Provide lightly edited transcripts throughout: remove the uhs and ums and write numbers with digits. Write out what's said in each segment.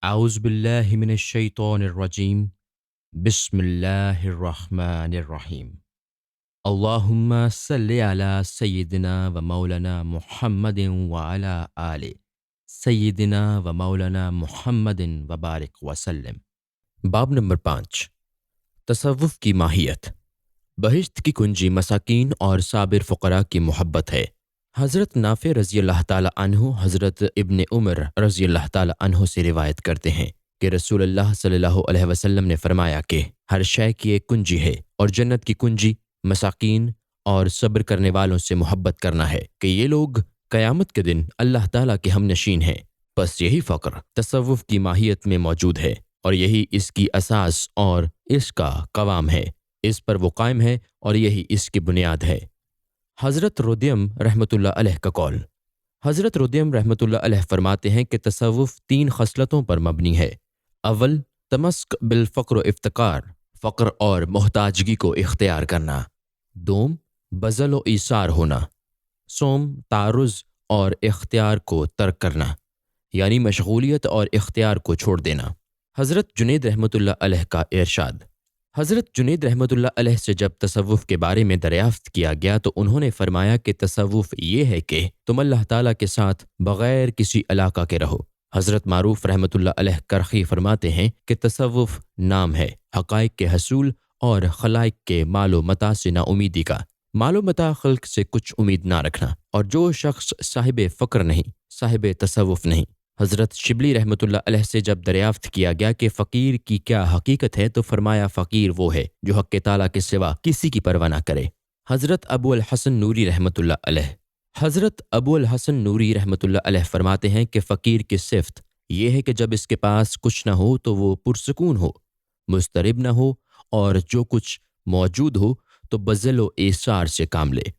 اعوذ باللہ من الشیطان الرجیم بسم اللہ الرحمن الرحیم اللہم صلی علی سیدنا و مولانا محمد وعلی آل سیدنا و مولانا محمد وبارک وسلم۔ باب نمبر 5، تصوف کی ماہیت۔ بہشت کی کنجی مساکین اور صابر فقراء کی محبت ہے۔ حضرت نافع رضی اللہ تعالی عنہ حضرت ابن عمر رضی اللہ تعالی عنہ سے روایت کرتے ہیں کہ رسول اللہ صلی اللہ علیہ وسلم نے فرمایا کہ ہر شے کی ایک کنجی ہے، اور جنت کی کنجی مساکین اور صبر کرنے والوں سے محبت کرنا ہے کہ یہ لوگ قیامت کے دن اللہ تعالیٰ کے ہم نشین ہیں۔ بس یہی فقر تصوف کی ماہیت میں موجود ہے، اور یہی اس کی اساس اور اس کا قوام ہے۔ اس پر وہ قائم ہے اور یہی اس کی بنیاد ہے۔ حضرت رودیم رحمۃ اللہ علیہ کا قول۔ حضرت رودیم رحمۃ اللہ علیہ فرماتے ہیں کہ تصوف 3 خصلتوں پر مبنی ہے۔ اول، تمسک بالفقر و افتقار، فقر اور محتاجگی کو اختیار کرنا۔ دوم، بذل و ایثار ہونا۔ سوم، تعرض اور اختیار کو ترک کرنا، یعنی مشغولیت اور اختیار کو چھوڑ دینا۔ حضرت جنید رحمۃ اللہ علیہ کا ارشاد۔ حضرت جنید رحمۃ اللہ علیہ سے جب تصوف کے بارے میں دریافت کیا گیا تو انہوں نے فرمایا کہ تصوف یہ ہے کہ تم اللہ تعالیٰ کے ساتھ بغیر کسی علاقہ کے رہو۔ حضرت معروف رحمۃ اللہ علیہ کرخی فرماتے ہیں کہ تصوف نام ہے حقائق کے حصول اور خلائق کے مال و متاع سے نا امیدی کا۔ مال و متاع خلق سے کچھ امید نہ رکھنا، اور جو شخص صاحب فقر نہیں، صاحب تصوف نہیں۔ حضرت شبلی رحمۃ اللہ علیہ سے جب دریافت کیا گیا کہ فقیر کی کیا حقیقت ہے تو فرمایا فقیر وہ ہے جو حق تعالیٰ کے سوا کسی کی پرواہ نہ کرے۔ حضرت ابو الحسن نوری رحمۃ اللہ علیہ۔ حضرت ابو الحسن نوری رحمۃ اللہ علیہ فرماتے ہیں کہ فقیر کی صفت یہ ہے کہ جب اس کے پاس کچھ نہ ہو تو وہ پرسکون ہو، مضطرب نہ ہو، اور جو کچھ موجود ہو تو بذل و ایثار سے کام لے۔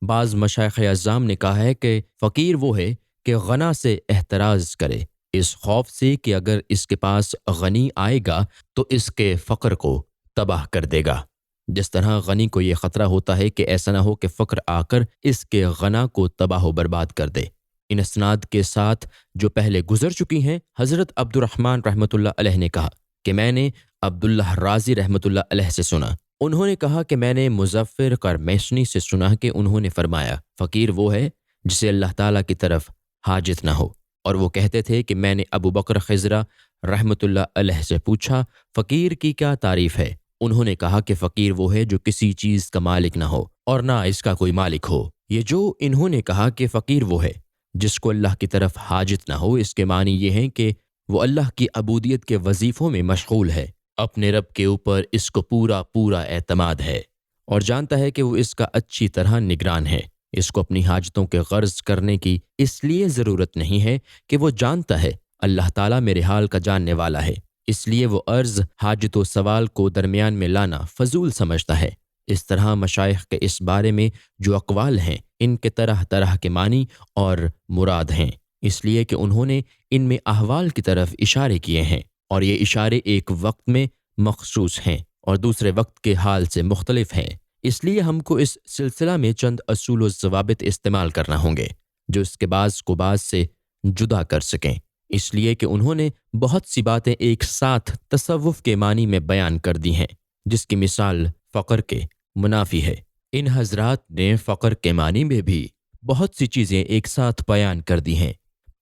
بعض مشائخ اعظام نے کہا ہے کہ فقیر وہ ہے کہ غنا سے احتراز کرے، اس خوف سے کہ اگر اس کے پاس غنی آئے گا تو اس کے فقر کو تباہ کر دے گا، جس طرح غنی کو یہ خطرہ ہوتا ہے کہ ایسا نہ ہو کہ فقر آ کر اس کے غنا کو تباہ و برباد کر دے۔ ان اسناد کے ساتھ جو پہلے گزر چکی ہیں، حضرت عبد الرحمن رحمۃ اللہ علیہ نے کہا کہ میں نے عبداللہ رازی رحمۃ اللہ علیہ سے سنا، انہوں نے کہا کہ میں نے مظفر قرمیشنی سے سنا کہ انہوں نے فرمایا فقیر وہ ہے جسے اللہ تعالیٰ کی طرف حاجت نہ ہو، اور وہ کہتے تھے کہ میں نے ابو بکر خضرہ رحمۃ اللہ علیہ سے پوچھا فقیر کی کیا تعریف ہے؟ انہوں نے کہا کہ فقیر وہ ہے جو کسی چیز کا مالک نہ ہو اور نہ اس کا کوئی مالک ہو۔ یہ جو انہوں نے کہا کہ فقیر وہ ہے جس کو اللہ کی طرف حاجت نہ ہو، اس کے معنی یہ ہیں کہ وہ اللہ کی عبودیت کے وظیفوں میں مشغول ہے، اپنے رب کے اوپر اس کو پورا اعتماد ہے، اور جانتا ہے کہ وہ اس کا اچھی طرح نگران ہے۔ اس کو اپنی حاجتوں کے غرض کرنے کی اس لیے ضرورت نہیں ہے کہ وہ جانتا ہے اللہ تعالیٰ میرے حال کا جاننے والا ہے، اس لیے وہ عرض، حاجت و سوال کو درمیان میں لانا فضول سمجھتا ہے۔ اس طرح مشائخ کے اس بارے میں جو اقوال ہیں، ان کے طرح طرح کے معنی اور مراد ہیں، اس لیے کہ انہوں نے ان میں احوال کی طرف اشارے کیے ہیں، اور یہ اشارے ایک وقت میں مخصوص ہیں اور دوسرے وقت کے حال سے مختلف ہیں۔ اس لیے ہم کو اس سلسلہ میں چند اصول و ضوابط استعمال کرنا ہوں گے جو اس کے بعض کو بعض سے جدا کر سکیں، اس لیے کہ انہوں نے بہت سی باتیں ایک ساتھ تصوف کے معنی میں بیان کر دی ہیں، جس کی مثال فقر کے منافی ہے۔ ان حضرات نے فقر کے معنی میں بھی بہت سی چیزیں ایک ساتھ بیان کر دی ہیں،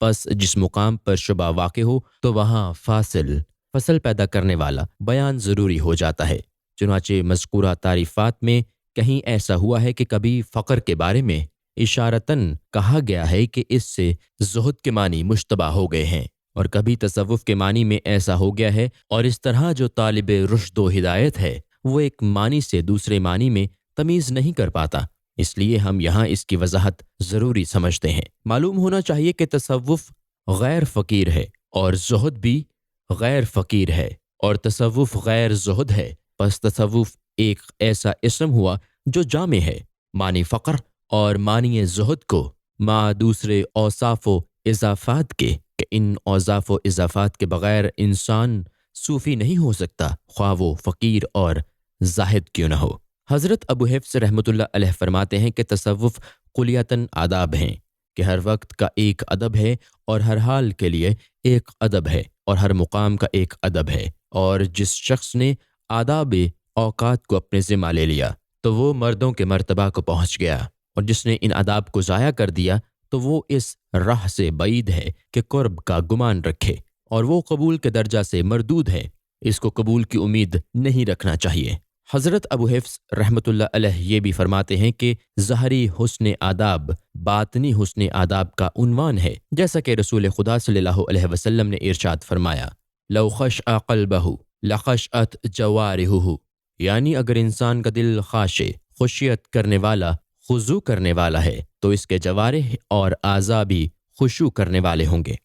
پس جس مقام پر شبہ واقع ہو تو وہاں فصل پیدا کرنے والا بیان ضروری ہو جاتا ہے۔ چنانچہ مذکورہ تعریفات میں کہیں ایسا ہوا ہے کہ کبھی فقر کے بارے میں اشارتاً کہا گیا ہے کہ اس سے زہد کے معنی مشتبہ ہو گئے ہیں، اور کبھی تصوف کے معنی میں ایسا ہو گیا ہے، اور اس طرح جو طالب رشد و ہدایت ہے وہ ایک معنی سے دوسرے معنی میں تمیز نہیں کر پاتا، اس لیے ہم یہاں اس کی وضاحت ضروری سمجھتے ہیں۔ معلوم ہونا چاہیے کہ تصوف غیر فقیر ہے اور زہد بھی غیر فقیر ہے، اور تصوف غیر زہد ہے، پس تصوف ایک ایسا اسم ہوا جو جامع ہے، معنی فقر اور معنی زہد کو مع دوسرے اوصاف و اضافات کے، کہ ان اوصاف و اضافات کے بغیر انسان صوفی نہیں ہو سکتا، خواہ وہ فقیر اور زاہد کیوں نہ ہو۔ حضرت ابو حفص رحمۃ اللہ علیہ فرماتے ہیں کہ تصوف کلیتاً آداب ہیں، کہ ہر وقت کا ایک ادب ہے اور ہر حال کے لیے ایک ادب ہے، اور ہر مقام کا ایک ادب ہے، اور جس شخص نے آداب اوقات کو اپنے ذمہ لے لیا تو وہ مردوں کے مرتبہ کو پہنچ گیا، اور جس نے ان آداب کو ضائع کر دیا تو وہ اس راہ سے بعید ہے کہ قرب کا گمان رکھے، اور وہ قبول کے درجہ سے مردود ہے، اس کو قبول کی امید نہیں رکھنا چاہیے۔ حضرت ابو حفص رحمۃ اللہ علیہ یہ بھی فرماتے ہیں کہ ظاہری حسن آداب باطنی حسن آداب کا عنوان ہے، جیسا کہ رسول خدا صلی اللہ علیہ وسلم نے ارشاد فرمایا، لو خشع قلبہ لخشعت جوارحہ، یعنی اگر انسان کا دل خاشع، خشیت کرنے والا، خضوع کرنے والا ہے تو اس کے جوارح اور اعضاء بھی خشوع کرنے والے ہوں گے۔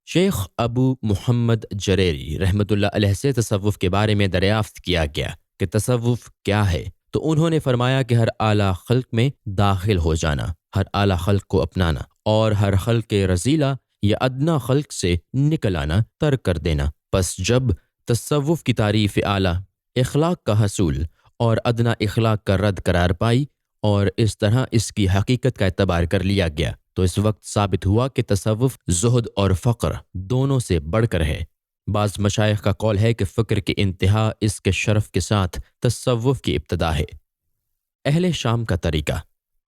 شیخ ابو محمد جریری رحمۃ اللہ علیہ سے تصوف کے بارے میں دریافت کیا گیا کہ تصوف کیا ہے، تو انہوں نے فرمایا کہ ہر اعلیٰ خلق میں داخل ہو جانا، ہر اعلیٰ خلق کو اپنانا، اور ہر خلق رذیلہ یا ادنا خلق سے نکل آنا، ترک کر دینا۔ پس جب تصوف کی تعریف اعلیٰ اخلاق کا حصول اور ادنا اخلاق کا رد قرار پائی اور اس طرح اس کی حقیقت کا اعتبار کر لیا گیا، تو اس وقت ثابت ہوا کہ تصوف زہد اور فقر دونوں سے بڑھ کر ہے۔ بعض مشائخ کا قول ہے کہ فقر کی انتہا اس کے شرف کے ساتھ تصوف کی ابتدا ہے۔ اہل شام کا طریقہ۔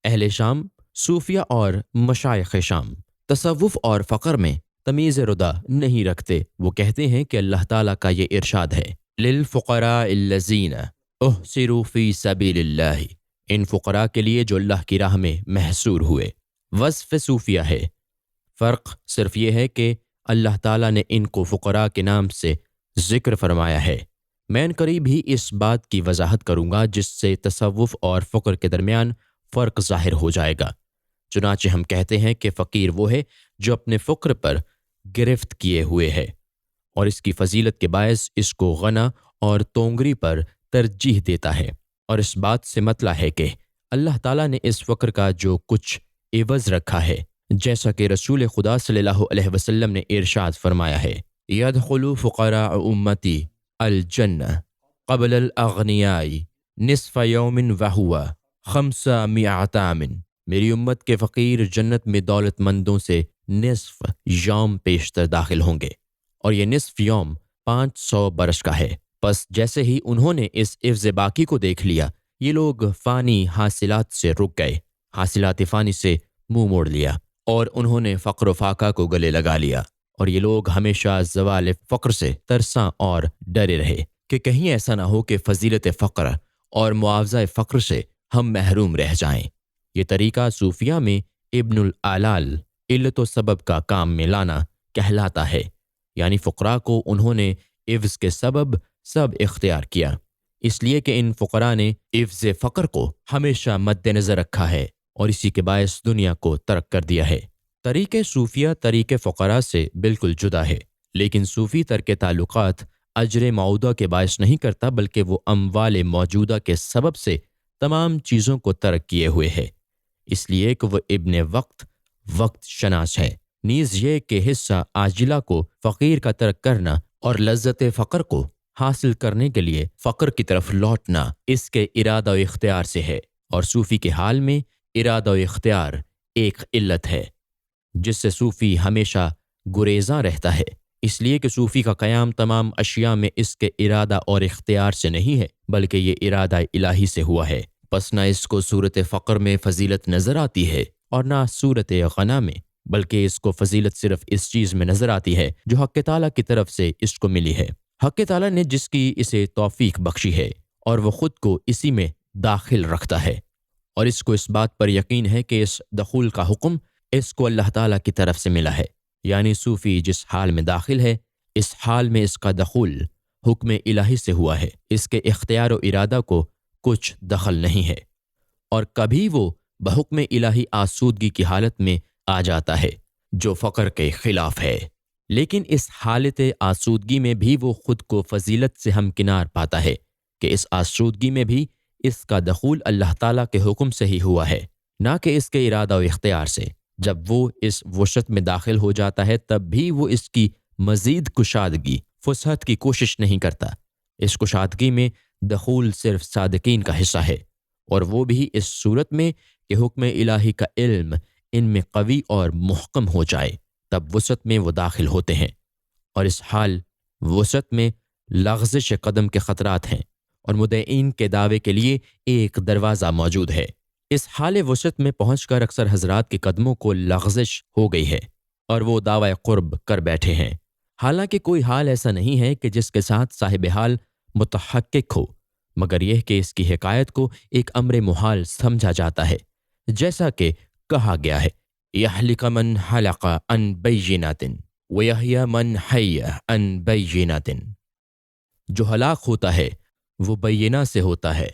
اہل شام صوفیہ اور مشائخ شام تصوف اور فقر میں تمیز ردا نہیں رکھتے۔ وہ کہتے ہیں کہ اللہ تعالیٰ کا یہ ارشاد ہے، للفقراء الذین احصروا فی سبیل اللہ، ان فقراء کے لیے جو اللہ کی راہ میں محصور ہوئے۔ وصف صوفیہ ہے۔ فرق صرف یہ ہے کہ اللہ تعالیٰ نے ان کو فقراء کے نام سے ذکر فرمایا ہے۔ میں ان قریب ہی اس بات کی وضاحت کروں گا جس سے تصوف اور فقر کے درمیان فرق ظاہر ہو جائے گا۔ چنانچہ ہم کہتے ہیں کہ فقیر وہ ہے جو اپنے فقر پر گرفت کیے ہوئے ہے، اور اس کی فضیلت کے باعث اس کو غنا اور تونگری پر ترجیح دیتا ہے، اور اس بات سے مطلع ہے کہ اللہ تعالیٰ نے اس فقر کا جو کچھ عوض رکھا ہے، جیسا کہ رسول خدا صلی اللہ علیہ وسلم نے ارشاد فرمایا ہے، یدخل فقراء امتی الجنہ قبل الاغنیاء نصف یوم وہو 500 عام، میری امت کے فقیر جنت میں دولت مندوں سے نصف یوم پیشتر داخل ہوں گے، اور یہ نصف یوم 500 برس کا ہے۔ پس جیسے ہی انہوں نے اس عوض باقی کو دیکھ لیا، یہ لوگ فانی حاصلات سے رک گئے، حاصلات فانی سے منہ موڑ لیا، اور انہوں نے فقر و فاقہ کو گلے لگا لیا، اور یہ لوگ ہمیشہ زوال فقر سے ترساں اور ڈرے رہے کہ کہیں ایسا نہ ہو کہ فضیلت فقر اور معاوضہ فقر سے ہم محروم رہ جائیں۔ یہ طریقہ صوفیہ میں ابن العلال علت و سبب کا کام میں لانا کہلاتا ہے، یعنی فقراء کو انہوں نے عوض کے سبب سب اختیار کیا، اس لیے کہ ان فقراء نے عوض فقر کو ہمیشہ مد نظر رکھا ہے اور اسی کے باعث دنیا کو ترک کر دیا ہے۔ طریق صوفیہ طریق فقراء سے بالکل جدا ہے، لیکن صوفی ترک تعلقات اجر معودہ کے باعث نہیں کرتا، بلکہ وہ اموال موجودہ کے سبب سے تمام چیزوں کو ترک کیے ہوئے ہے، اس لیے کہ وہ ابن وقت شناس ہے۔ نیز یہ کہ حصہ عاجلہ کو فقیر کا ترک کرنا اور لذت فقر کو حاصل کرنے کے لیے فقر کی طرف لوٹنا اس کے ارادہ و اختیار سے ہے، اور صوفی کے حال میں ارادہ و اختیار ایک علت ہے جس سے صوفی ہمیشہ گریزاں رہتا ہے، اس لیے کہ صوفی کا قیام تمام اشیاء میں اس کے ارادہ اور اختیار سے نہیں ہے، بلکہ یہ ارادہ الہی سے ہوا ہے۔ پس نہ اس کو صورت فقر میں فضیلت نظر آتی ہے اور نہ صورت غنا میں، بلکہ اس کو فضیلت صرف اس چیز میں نظر آتی ہے جو حق تعالیٰ کی طرف سے اس کو ملی ہے۔ حق تعالیٰ نے جس کی اسے توفیق بخشی ہے اور وہ خود کو اسی میں داخل رکھتا ہے، اور اس کو اس بات پر یقین ہے کہ اس دخول کا حکم اس کو اللہ تعالیٰ کی طرف سے ملا ہے، یعنی صوفی جس حال میں داخل ہے اس حال میں اس کا دخول حکم الہی سے ہوا ہے، اس کے اختیار و ارادہ کو کچھ دخل نہیں ہے، اور کبھی وہ بحکم الہی آسودگی کی حالت میں آ جاتا ہے جو فقر کے خلاف ہے، لیکن اس حالت آسودگی میں بھی وہ خود کو فضیلت سے ہمکنار پاتا ہے کہ اس آسودگی میں بھی اس کا دخول اللہ تعالیٰ کے حکم سے ہی ہوا ہے، نہ کہ اس کے ارادہ و اختیار سے۔ جب وہ اس وسعت میں داخل ہو جاتا ہے تب بھی وہ اس کی مزید کشادگی فسحت کی کوشش نہیں کرتا، اس کشادگی میں دخول صرف صادقین کا حصہ ہے، اور وہ بھی اس صورت میں کہ حکم الہی کا علم ان میں قوی اور محکم ہو جائے، تب وسعت میں وہ داخل ہوتے ہیں، اور اس حال وسعت میں لغزش قدم کے خطرات ہیں اور مدعین کے دعوے کے لیے ایک دروازہ موجود ہے۔ اس حال وسعت میں پہنچ کر اکثر حضرات کے قدموں کو لغزش ہو گئی ہے اور وہ دعوی قرب کر بیٹھے ہیں، حالانکہ کوئی حال ایسا نہیں ہے کہ جس کے ساتھ صاحب حال متحقق ہو، مگر یہ کہ اس کی حکایت کو ایک امر محال سمجھا جاتا ہے، جیسا کہ کہا گیا ہے یحلق من حلق عن بینات ویحیی من حی عن بینات۔ جو ہلاک ہوتا ہے وہ بینہ سے ہوتا ہے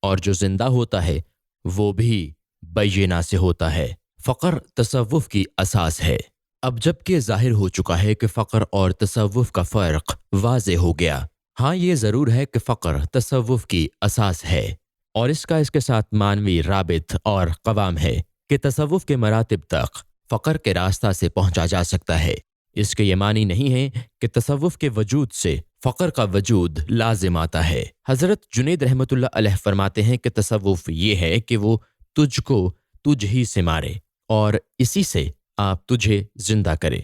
اور جو زندہ ہوتا ہے وہ بھی بینہ سے ہوتا ہے۔ فقر تصوف کی اساس ہے۔ اب جب کہ ظاہر ہو چکا ہے کہ فقر اور تصوف کا فرق واضح ہو گیا، ہاں یہ ضرور ہے کہ فقر تصوف کی اساس ہے اور اس کے ساتھ معنوی رابط اور قوام ہے کہ تصوف کے مراتب تک فقر کے راستہ سے پہنچا جا سکتا ہے۔ اس کے یہ معنی نہیں ہے کہ تصوف کے وجود سے فقر کا وجود لازم آتا ہے۔ حضرت جنید رحمۃ اللہ علیہ فرماتے ہیں کہ تصوف یہ ہے کہ وہ تجھ کو تجھ ہی سے مارے اور اسی سے آپ تجھے زندہ کرے،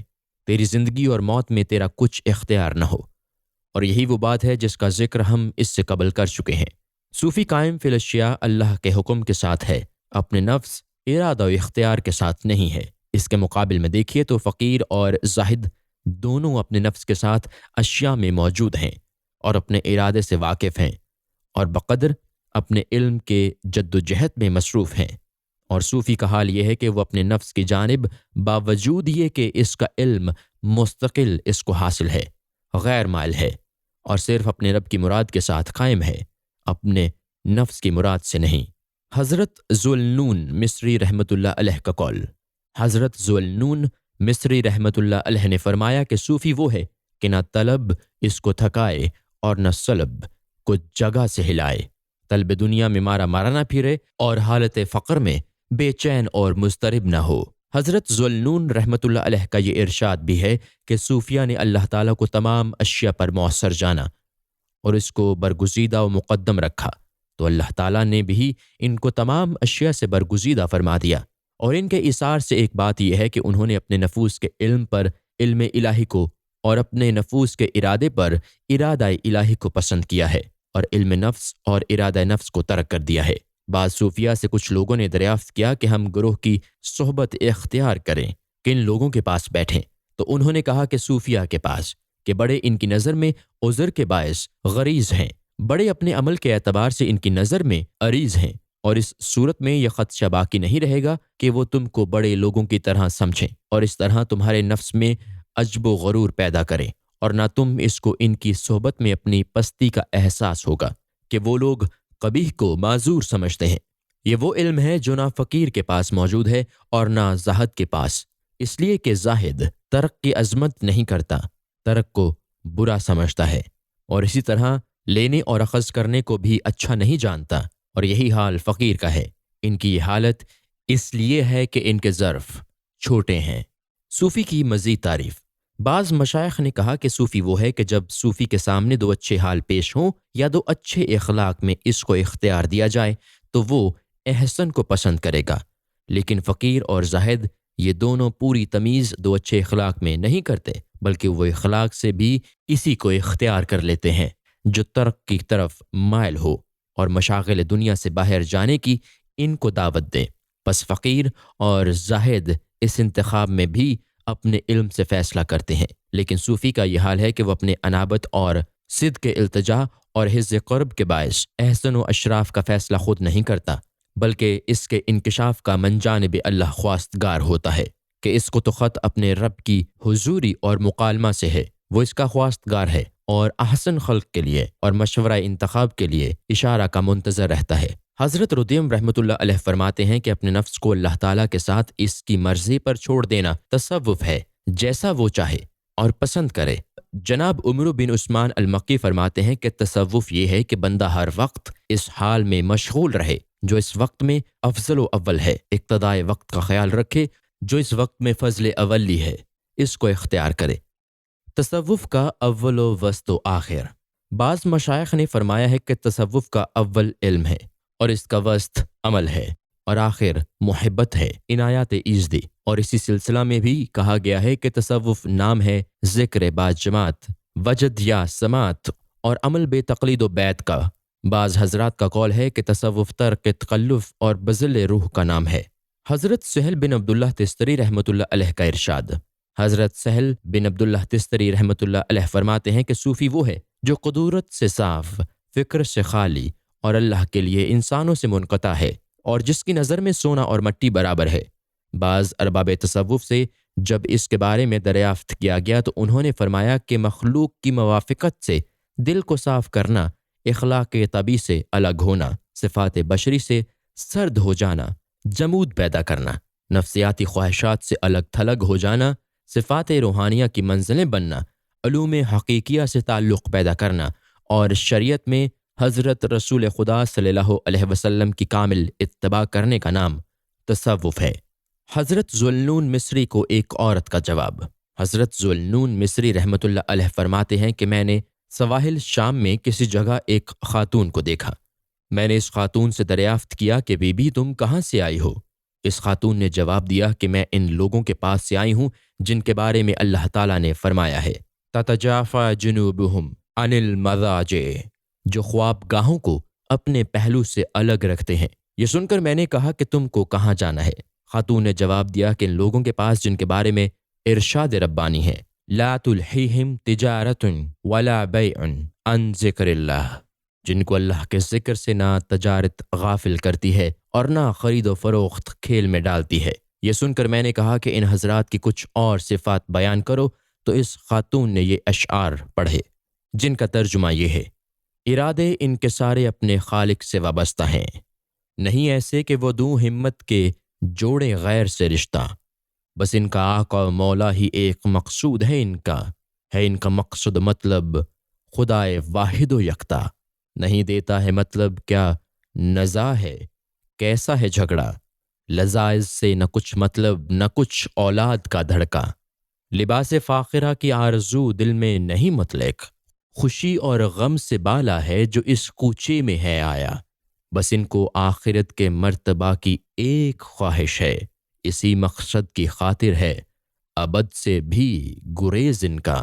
تیری زندگی اور موت میں تیرا کچھ اختیار نہ ہو، اور یہی وہ بات ہے جس کا ذکر ہم اس سے قبل کر چکے ہیں۔ صوفی قائم فی الاشیاء اللہ کے حکم کے ساتھ ہے، اپنے نفس، ارادہ و اختیار کے ساتھ نہیں ہے۔ اس کے مقابل میں دیکھیے تو فقیر اور زاہد دونوں اپنے نفس کے ساتھ اشیاء میں موجود ہیں اور اپنے ارادے سے واقف ہیں اور بقدر اپنے علم کے جد و جہد میں مصروف ہیں، اور صوفی کا حال یہ ہے کہ وہ اپنے نفس کی جانب باوجود یہ کہ اس کا علم مستقل اس کو حاصل ہے، غیر مائل ہے اور صرف اپنے رب کی مراد کے ساتھ قائم ہے، اپنے نفس کی مراد سے نہیں۔ حضرت ذوالنون مصری رحمۃ اللہ علیہ کا قول، حضرت ذوالنون مصری رحمۃ اللہ علیہ نے فرمایا کہ صوفی وہ ہے کہ نہ طلب اس کو تھکائے اور نہ سلب کو جگہ سے ہلائے، طلب دنیا میں مارا مارا نہ پھرے اور حالت فقر میں بے چین اور مضطرب نہ ہو۔ حضرت ذوالنون رحمۃ اللہ علیہ کا یہ ارشاد بھی ہے کہ صوفیہ نے اللہ تعالیٰ کو تمام اشیاء پر مؤثر جانا اور اس کو برگزیدہ و مقدم رکھا، تو اللہ تعالیٰ نے بھی ان کو تمام اشیاء سے برگزیدہ فرما دیا، اور ان کے اثار سے ایک بات یہ ہے کہ انہوں نے اپنے نفوس کے علم پر علم الہی کو اور اپنے نفوس کے ارادے پر ارادہ الہی کو پسند کیا ہے اور علم نفس اور ارادہ نفس کو ترک کر دیا ہے۔ بعض صوفیہ سے کچھ لوگوں نے دریافت کیا کہ ہم گروہ کی صحبت اختیار کریں، کن لوگوں کے پاس بیٹھیں، تو انہوں نے کہا کہ صوفیہ کے پاس، کہ بڑے ان کی نظر میں عذر کے باعث غریض ہیں، بڑے اپنے عمل کے اعتبار سے ان کی نظر میں عریض ہیں، اور اس صورت میں یہ خدشہ باقی نہیں رہے گا کہ وہ تم کو بڑے لوگوں کی طرح سمجھیں اور اس طرح تمہارے نفس میں عجب و غرور پیدا کریں، اور نہ تم اس کو ان کی صحبت میں اپنی پستی کا احساس ہوگا کہ وہ لوگ قبیح کو معذور سمجھتے ہیں۔ یہ وہ علم ہے جو نہ فقیر کے پاس موجود ہے اور نہ زاہد کے پاس، اس لیے کہ زاہد ترک کی عظمت نہیں کرتا، ترک کو برا سمجھتا ہے، اور اسی طرح لینے اور اخذ کرنے کو بھی اچھا نہیں جانتا، اور یہی حال فقیر کا ہے۔ ان کی یہ حالت اس لیے ہے کہ ان کے ظرف چھوٹے ہیں۔ صوفی کی مزید تعریف، بعض مشائخ نے کہا کہ صوفی وہ ہے کہ جب صوفی کے سامنے دو اچھے حال پیش ہوں یا دو اچھے اخلاق میں اس کو اختیار دیا جائے تو وہ احسن کو پسند کرے گا، لیکن فقیر اور زاہد یہ دونوں پوری تمیز دو اچھے اخلاق میں نہیں کرتے، بلکہ وہ اخلاق سے بھی اسی کو اختیار کر لیتے ہیں جو ترک کی طرف مائل ہو اور مشاغل دنیا سے باہر جانے کی ان کو دعوت دے۔ پس فقیر اور زاہد اس انتخاب میں بھی اپنے علم سے فیصلہ کرتے ہیں، لیکن صوفی کا یہ حال ہے کہ وہ اپنے انابت اور صدق کے التجا اور حز قرب کے باعث احسن و اشراف کا فیصلہ خود نہیں کرتا، بلکہ اس کے انکشاف کا من جانب اللہ خواستگار ہوتا ہے کہ اس کو تو خط اپنے رب کی حضوری اور مکالمہ سے ہے، وہ اس کا خواستگار ہے اور احسن خلق کے لیے اور مشورہ انتخاب کے لیے اشارہ کا منتظر رہتا ہے۔ حضرت ردیم رحمۃ اللہ علیہ فرماتے ہیں کہ اپنے نفس کو اللہ تعالیٰ کے ساتھ اس کی مرضی پر چھوڑ دینا تصوف ہے، جیسا وہ چاہے اور پسند کرے۔ جناب عمرو بن عثمان المکی فرماتے ہیں کہ تصوف یہ ہے کہ بندہ ہر وقت اس حال میں مشغول رہے جو اس وقت میں افضل و اول ہے، اقتدائے وقت کا خیال رکھے جو اس وقت میں فضل اولی ہے، اس کو اختیار کرے۔ تصوف کا اول و وسط و آخر، بعض مشائخ نے فرمایا ہے کہ تصوف کا اول علم ہے اور اس کا وسط عمل ہے اور آخر محبت ہے، عنایات ایزدی، اور اسی سلسلہ میں بھی کہا گیا ہے کہ تصوف نام ہے ذکر با جماعت وجد یا سماعت اور عمل بے تقلید و بیت کا۔ بعض حضرات کا قول ہے کہ تصوف ترک تکلف اور بذل روح کا نام ہے۔ حضرت سہل بن عبداللہ تستری رحمۃ اللہ علیہ کا ارشاد۔ حضرت سہل بن عبداللہ تستری رحمۃ اللہ علیہ فرماتے ہیں کہ صوفی وہ ہے جو قدورت سے صاف، فکر سے خالی اور اللہ کے لیے انسانوں سے منقطع ہے، اور جس کی نظر میں سونا اور مٹی برابر ہے۔ بعض ارباب تصوف سے جب اس کے بارے میں دریافت کیا گیا تو انہوں نے فرمایا کہ مخلوق کی موافقت سے دل کو صاف کرنا، اخلاق طبی سے الگ ہونا، صفات بشری سے سرد ہو جانا، جمود پیدا کرنا، نفسیاتی خواہشات سے الگ تھلگ ہو جانا، صفات روحانیہ کی منزلیں بننا، علوم حقیقیہ سے تعلق پیدا کرنا، اور شریعت میں حضرت رسول خدا صلی اللہ علیہ وسلم کی کامل اتباع کرنے کا نام تصوف ہے۔ حضرت ذوالنون مصری کو ایک عورت کا جواب۔ حضرت ذوالنون مصری رحمۃ اللہ علیہ فرماتے ہیں کہ میں نے سواحل شام میں کسی جگہ ایک خاتون کو دیکھا۔ میں نے اس خاتون سے دریافت کیا کہ بی بی تم کہاں سے آئی ہو؟ اس خاتون نے جواب دیا کہ میں ان لوگوں کے پاس سے آئی ہوں جن کے بارے میں اللہ تعالیٰ نے فرمایا ہے تتجافا جنوبہم عن المضاجع، جو خواب گاہوں کو اپنے پہلو سے الگ رکھتے ہیں۔ یہ سن کر میں نے کہا کہ تم کو کہاں جانا ہے؟ خاتون نے جواب دیا کہ ان لوگوں کے پاس جن کے بارے میں ارشاد ربانی ہے لا تلہیہم تجارت ولا بیع عن ذکر اللہ، جن کو اللہ کے ذکر سے نہ تجارت غافل کرتی ہے اور نہ خرید و فروخت کھیل میں ڈالتی ہے۔ یہ سن کر میں نے کہا کہ ان حضرات کی کچھ اور صفات بیان کرو، تو اس خاتون نے یہ اشعار پڑھے جن کا ترجمہ یہ ہے: ارادے ان کے سارے اپنے خالق سے وابستہ ہیں، نہیں ایسے کہ وہ دوں ہمت کے جوڑے غیر سے رشتہ، بس ان کا آقا و مولا ہی ایک مقصود ہے ان کا مقصد مطلب خدائے واحد و یکتا، نہیں دیتا ہے مطلب کیا نزاع ہے، کیسا ہے جھگڑا، لذائذ سے نہ کچھ مطلب نہ کچھ اولاد کا دھڑکا، لباس فاخرہ کی آرزو دل میں نہیں مطلق، خوشی اور غم سے بالا ہے جو اس کوچے میں ہے آیا، بس ان کو آخرت کے مرتبہ کی ایک خواہش ہے، اسی مقصد کی خاطر ہے ابد سے بھی گریز ان کا،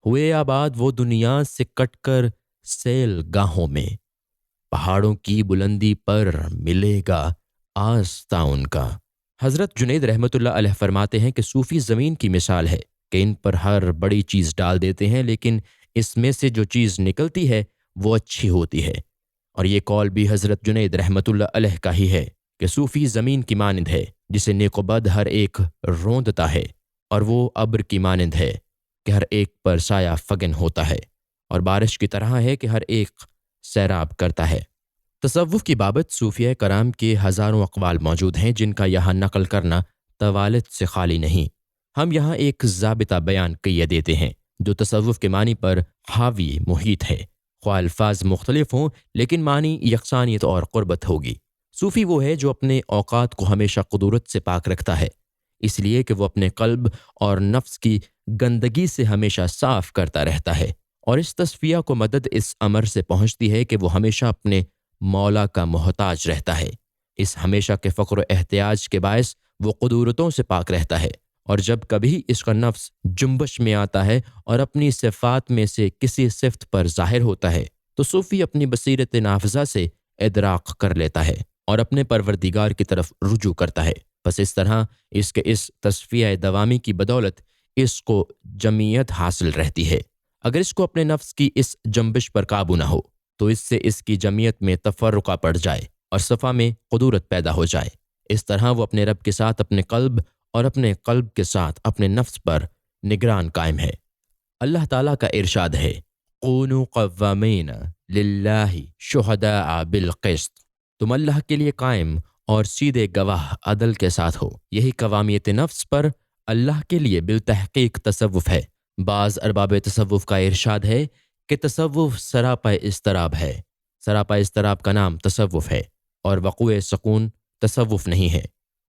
ہوئے آباد وہ دنیا سے کٹ کر سیل گاہوں میں، پہاڑوں کی بلندی پر ملے گا آستہ ان کا۔ حضرت جنید رحمۃ اللہ علیہ فرماتے ہیں کہ صوفی زمین کی مثال ہے کہ ان پر ہر بڑی چیز ڈال دیتے ہیں، لیکن اس میں سے جو چیز نکلتی ہے وہ اچھی ہوتی ہے۔ اور یہ قول بھی حضرت جنید رحمۃ اللہ علیہ کا ہی ہے کہ صوفی زمین کی مانند ہے جسے نیک و بد ہر ایک روندتا ہے، اور وہ ابر کی مانند ہے کہ ہر ایک پر سایہ فگن ہوتا ہے، اور بارش کی طرح ہے کہ ہر ایک سیراب کرتا ہے۔ تصوف کی بابت صوفیہ کرام کے ہزاروں اقوال موجود ہیں جن کا یہاں نقل کرنا توالت سے خالی نہیں۔ ہم یہاں ایک ضابطہ بیان کیے دیتے ہیں جو تصوف کے معنی پر حاوی محیط ہے، خواہ الفاظ مختلف ہوں لیکن معنی یکسانیت اور قربت ہوگی۔ صوفی وہ ہے جو اپنے اوقات کو ہمیشہ قدورت سے پاک رکھتا ہے، اس لیے کہ وہ اپنے قلب اور نفس کی گندگی سے ہمیشہ صاف کرتا رہتا ہے، اور اس تصفیہ کو مدد اس امر سے پہنچتی ہے کہ وہ ہمیشہ اپنے مولا کا محتاج رہتا ہے۔ اس ہمیشہ کے فقر و احتیاج کے باعث وہ قدورتوں سے پاک رہتا ہے، اور جب کبھی اس کا نفس جنبش میں آتا ہے اور اپنی صفات میں سے کسی صفت پر ظاہر ہوتا ہے تو صوفی اپنی بصیرت نافذہ سے ادراک کر لیتا ہے اور اپنے پروردگار کی طرف رجوع کرتا ہے۔ بس اس طرح اس کے اس تصفیہ دوامی کی بدولت اس کو جمعیت حاصل رہتی ہے۔ اگر اس کو اپنے نفس کی اس جنبش پر قابو نہ ہو تو اس سے اس کی جمعیت میں تفرقہ پڑ جائے اور صفا میں قدورت پیدا ہو جائے۔ اس طرح وہ اپنے رب کے ساتھ اپنے قلب اور اپنے قلب کے ساتھ اپنے نفس پر نگران قائم ہے۔ اللہ تعالیٰ کا ارشاد ہے کونوا قوامین للہ شہداء بالقسط، تم اللہ کے لیے قائم اور سیدھے گواہ عدل کے ساتھ ہو۔ یہی قوامیت نفس پر اللہ کے لیے بالتحقیق تصوف ہے۔ بعض ارباب تصوف کا ارشاد ہے کہ تصوف سراپا اضطراب ہے، سراپا اضطراب کا نام تصوف ہے، اور وقوع سکون تصوف نہیں ہے،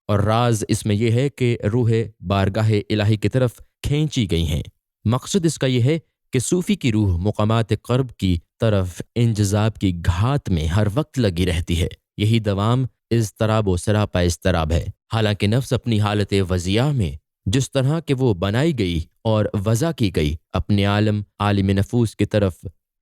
اور راز اس میں یہ ہے کہ روح بارگاہ الہی کی طرف کھینچی گئی ہیں۔ مقصد اس کا یہ ہے کہ صوفی کی روح مقامات قرب کی طرف انجذاب کی گھات میں ہر وقت لگی رہتی ہے۔ یہی دوام اضطراب و سراپا اضطراب ہے۔ حالانکہ نفس اپنی حالت وضیعہ میں جس طرح کہ وہ بنائی گئی اور وضع کی گئی اپنے عالم نفوس کی طرف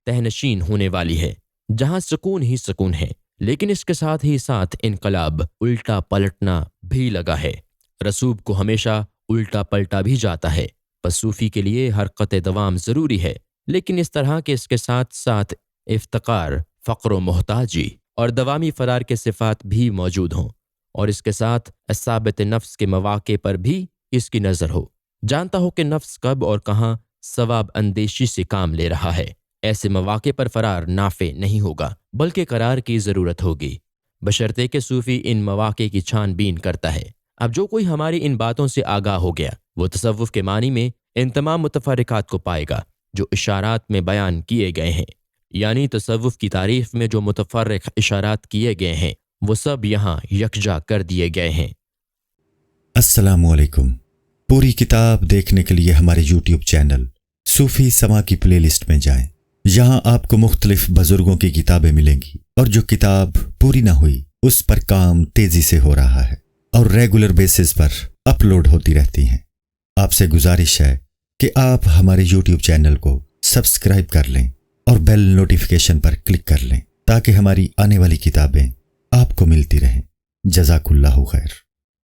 تہنشین ہونے والی ہے، جہاں سکون ہی سکون ہے، لیکن اس کے ساتھ ہی ساتھ انقلاب، الٹا پلٹنا بھی لگا ہے۔ رسوب کو ہمیشہ الٹا پلٹا بھی جاتا ہے۔ پس صوفی کے لیے حرکت دوام ضروری ہے، لیکن اس طرح کہ اس کے ساتھ ساتھ افتقار، فقر و محتاجی اور دوامی فرار کے صفات بھی موجود ہوں، اور اس کے ساتھ ثابت نفس کے مواقع پر بھی اس کی نظر ہو، جانتا ہو کہ نفس کب اور کہاں ثواب اندیشی سے کام لے رہا ہے۔ ایسے مواقع پر فرار نافع نہیں ہوگا، بلکہ قرار کی ضرورت ہوگی، بشرطے کہ صوفی ان مواقع کی چھان بین کرتا ہے۔ اب جو کوئی ہماری ان باتوں سے آگاہ ہو گیا، وہ تصوف کے معنی میں ان تمام متفرقات کو پائے گا جو اشارات میں بیان کیے گئے ہیں، یعنی تصوف کی تعریف میں جو متفرق اشارات کیے گئے ہیں وہ سب یہاں یکجا کر دیے گئے ہیں۔ السلام علیکم۔ پوری کتاب دیکھنے کے لیے ہمارے یوٹیوب چینل صوفی سما کی پلے لسٹ میں جائیں۔ یہاں آپ کو مختلف بزرگوں کی کتابیں ملیں گی، اور جو کتاب پوری نہ ہوئی اس پر کام تیزی سے ہو رہا ہے اور ریگولر بیسس پر اپلوڈ ہوتی رہتی ہیں۔ آپ سے گزارش ہے کہ آپ ہمارے یوٹیوب چینل کو سبسکرائب کر لیں اور بیل نوٹیفیکیشن پر کلک کر لیں تاکہ ہماری آنے والی کتابیں آپ کو ملتی رہیں۔ جزاک اللہ خیر۔